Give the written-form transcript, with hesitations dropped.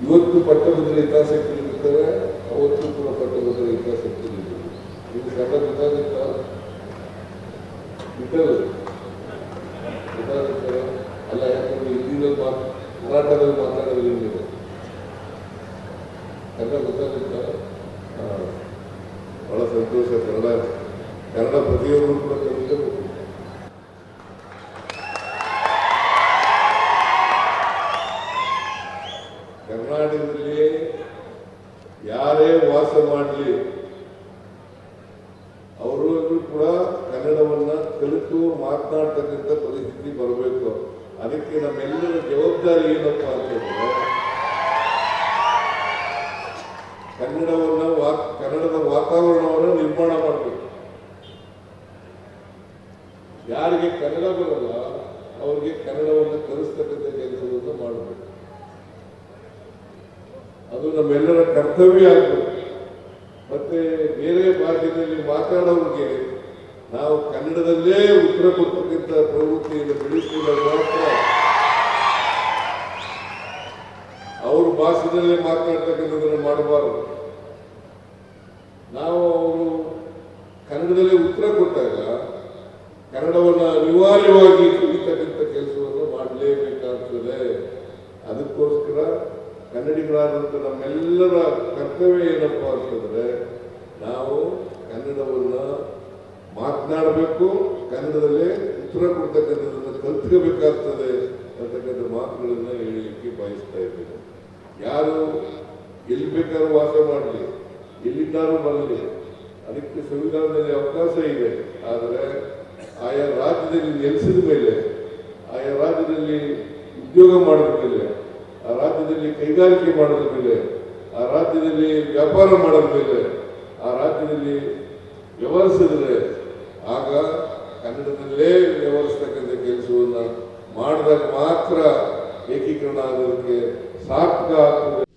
ಇವತ್ತು ಪಟ್ಟಭದ್ರ ಹಿತಾಸಕ್ತಿಗಳಿರ್ತವೆ, ಅವತ್ತು ಕೂಡ ಪಟ್ಟಭದ್ರ ಹಿತಾಸಕ್ತಿಗಳಿರ್ತವೆ. ಇದು ಕನ್ನಡ ಗೊತ್ತಾಗುತ್ತಾ? ಗೊತ್ತಾಗುತ್ತಾರೆ ಅಲ್ಲ, ಯಾಕಂದ್ರೆ ಹಿಂದಿನಲ್ಲಿ ಮರಾಠದಲ್ಲಿ ಮಾತಾಡೋದು ನಿಮಗೆ ಕನ್ನಡ ಗೊತ್ತಾಗುತ್ತಾ? ಬಹಳ ಸಂತೋಷ. ಕನ್ನಡ ಪ್ರತಿಯೊಬ್ಬರು ಕೂಡ ಕಲಿಯಬೇಕು. ಕರ್ನಾಟಕದಲ್ಲಿ ಯಾರೇ ವಾಸ ಮಾಡಲಿ ಅವರು ಕೂಡ ಕನ್ನಡವನ್ನ ಕಲಿತು ಮಾತನಾಡ್ತಕ್ಕಂಥ ಪರಿಸ್ಥಿತಿ ಬರಬೇಕು. ಅದಕ್ಕೆ ನಮ್ಮೆಲ್ಲರ ಜವಾಬ್ದಾರಿ ಏನಪ್ಪ ಅಂತಂದ್ರೆ ಕನ್ನಡದ ವಾತಾವರಣವನ್ನು ನಿರ್ಮಾಣ ಮಾಡಬೇಕು. ಯಾರಿಗೆ ಕನ್ನಡ ಬರಲ್ಲ ಅವರಿಗೆ ಕನ್ನಡವನ್ನು ಕಲಿಸ್ತಕ್ಕಂಥ ಕೆಲಸವನ್ನು ಮಾಡಬೇಕು. ಅದು ನಮ್ಮೆಲ್ಲರ ಕರ್ತವ್ಯ ಆಗಬೇಕು. ಮತ್ತೆ ಬೇರೆ ಭಾಷೆಯಲ್ಲಿ ಮಾತಾಡೋರಿಗೆ ನಾವು ಕನ್ನಡದಲ್ಲೇ ಉತ್ತರ ಕೊಡ್ತಕ್ಕಂಥ ಪ್ರವೃತ್ತಿಯನ್ನು ಬೆಳೆಸಿದಾಗ ಮಾತ್ರ ಅವ್ರ ಭಾಷೆಯಲ್ಲೇ ಮಾತನಾಡ್ತಕ್ಕಂಥದ್ದನ್ನು ಮಾಡಬಾರದು. ನಾವು ಅವರು ಕನ್ನಡದಲ್ಲೇ ಉತ್ತರ ಕೊಟ್ಟಾಗ ಕನ್ನಡವನ್ನು ಅನಿವಾರ್ಯವಾಗಿ ಕಲಿತಕ್ಕಂಥ ಕೆಲಸವನ್ನು ಮಾಡಲೇಬೇಕಾಗ್ತದೆ. ಅದಕ್ಕೋಸ್ಕರ ಕನ್ನಡಿಗರಾದಂಥ ನಮ್ಮೆಲ್ಲರ ಕರ್ತವ್ಯ ಏನಪ್ಪ ಅಂತಂದ್ರೆ ನಾವು ಕನ್ನಡವನ್ನು ಮಾತನಾಡಬೇಕು, ಕನ್ನಡದಲ್ಲೇ ಉತ್ತರ ಕೊಡ್ತಕ್ಕಂಥದ್ದನ್ನು ಕಲ್ತ್ಕೋಬೇಕಾಗ್ತದೆ ಅಂತಕ್ಕಂಥ ಮಾತುಗಳನ್ನು ಹೇಳಲಿಕ್ಕೆ ಬಯಸ್ತಾ ಇದ್ದೇನೆ. ಯಾರು ಎಲ್ಲಿ ಬೇಕಾದ್ರೂ ವಾಸ ಮಾಡಲಿ, ಎಲ್ಲಿಂದಾದ್ರೂ ಬರಲಿ, ಅದಕ್ಕೆ ಸಂವಿಧಾನದಲ್ಲಿ ಅವಕಾಶ ಇದೆ. ಆದರೆ ಆಯಾ ರಾಜ್ಯದಲ್ಲಿ ನೆಲೆಸಿದ ಮೇಲೆ, ಆಯಾ ರಾಜ್ಯದಲ್ಲಿ ಉದ್ಯೋಗ ಮಾಡಿದ ಮೇಲೆ, ಆ ರಾಜ್ಯದಲ್ಲಿ ಕೈಗಾರಿಕೆ ಮಾಡಿದ ಮೇಲೆ, ಆ ರಾಜ್ಯದಲ್ಲಿ ವ್ಯಾಪಾರ ಮಾಡಿದ ಮೇಲೆ, ಆ ರಾಜ್ಯದಲ್ಲಿ ವ್ಯವಹರಿಸಿದ್ರೆ ಆಗ ಕನ್ನಡದಲ್ಲೇ ವ್ಯವಹರಿಸ್ತಕ್ಕಂಥ ಕೆಲಸವನ್ನು ಮಾಡಿದಾಗ ಮಾತ್ರ ಏಕೀಕರಣ ಆಗೋದಕ್ಕೆ ಸಾರ್ಥಕ ಆಗ್ತದೆ.